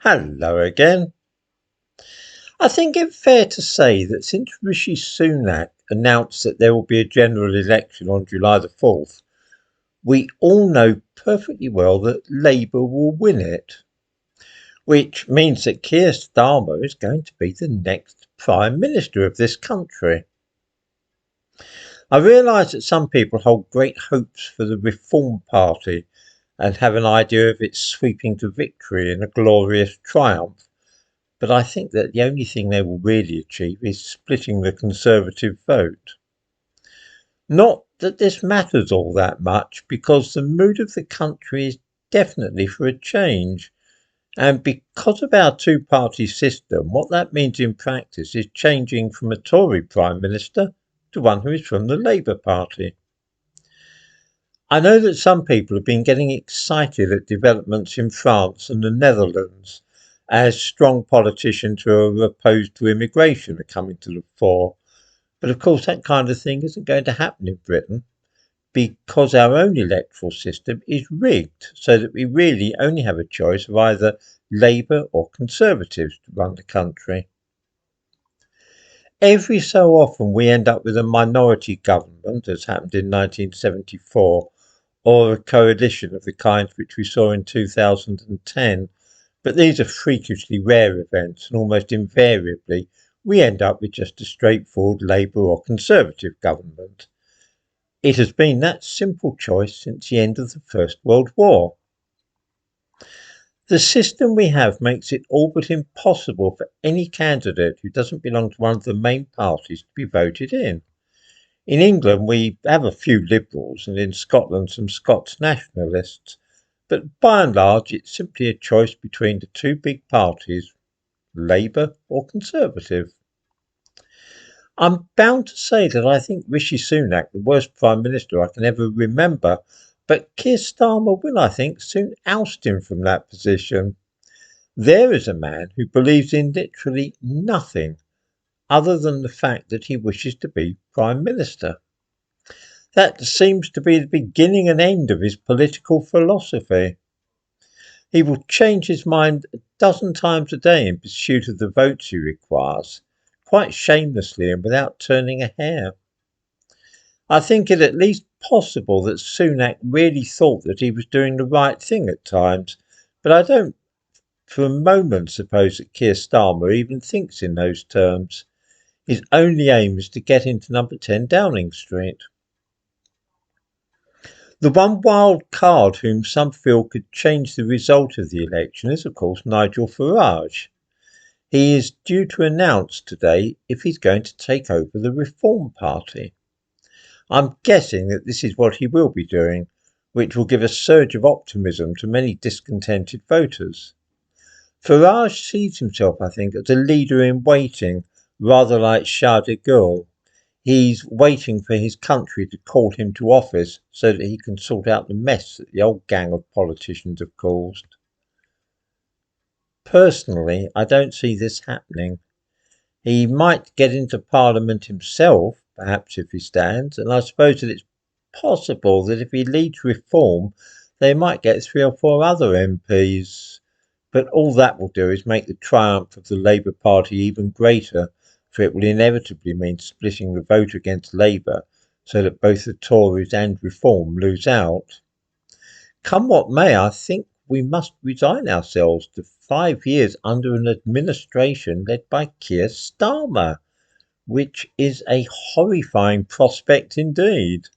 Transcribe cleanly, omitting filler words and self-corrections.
Hello again. I think it's fair to say that since Rishi Sunak announced that there will be a general election on July the 4th, we all know perfectly well that Labour will win it, which means that Keir Starmer is going to be the next Prime Minister of this country. I realise that some people hold great hopes for the Reform Party and have an idea of it sweeping to victory in a glorious triumph. But I think that the only thing they will really achieve is splitting the Conservative vote. Not that this matters all that much, because the mood of the country is definitely for a change. And because of our two-party system, what that means in practice is changing from a Tory Prime Minister to one who is from the Labour Party. I know that some people have been getting excited at developments in France and the Netherlands as strong politicians who are opposed to immigration are coming to the fore. But of course, that kind of thing isn't going to happen in Britain because our own electoral system is rigged so that we really only have a choice of either Labour or Conservatives to run the country. Every so often we end up with a minority government, as happened in 1974, or a coalition of the kind which we saw in 2010. But these are freakishly rare events, and almost invariably we end up with just a straightforward Labour or Conservative government. It has been that simple choice since the end of the First World War. The system we have makes it all but impossible for any candidate who doesn't belong to one of the main parties to be voted in. In England, we have a few Liberals, and in Scotland, some Scots nationalists. But by and large, it's simply a choice between the two big parties, Labour or Conservative. I'm bound to say that I think Rishi Sunak the worst Prime Minister I can ever remember, but Keir Starmer will, I think, soon oust him from that position. There is a man who believes in literally nothing other than the fact that he wishes to be Prime Minister. That seems to be the beginning and end of his political philosophy. He will change his mind a dozen times a day in pursuit of the votes he requires, quite shamelessly and without turning a hair. I think it at least possible that Sunak really thought that he was doing the right thing at times, but I don't for a moment suppose that Keir Starmer even thinks in those terms. His only aim is to get into number 10 Downing Street. The one wild card whom some feel could change the result of the election is, of course, Nigel Farage. He is due to announce today if he's going to take over the Reform Party. I'm guessing that this is what he will be doing, which will give a surge of optimism to many discontented voters. Farage sees himself, I think, as a leader in waiting, rather like Charles de Gaulle. He's waiting for his country to call him to office so that he can sort out the mess that the old gang of politicians have caused. Personally, I don't see this happening. He might get into Parliament himself, perhaps if he stands, and I suppose that it's possible that if he leads reform, they might get 3 or 4 other MPs. But all that will do is make the triumph of the Labour Party even greater, for it will inevitably mean splitting the vote against Labour so that both the Tories and Reform lose out. Come what may, I think we must resign ourselves to 5 years under an administration led by Keir Starmer, which is a horrifying prospect indeed.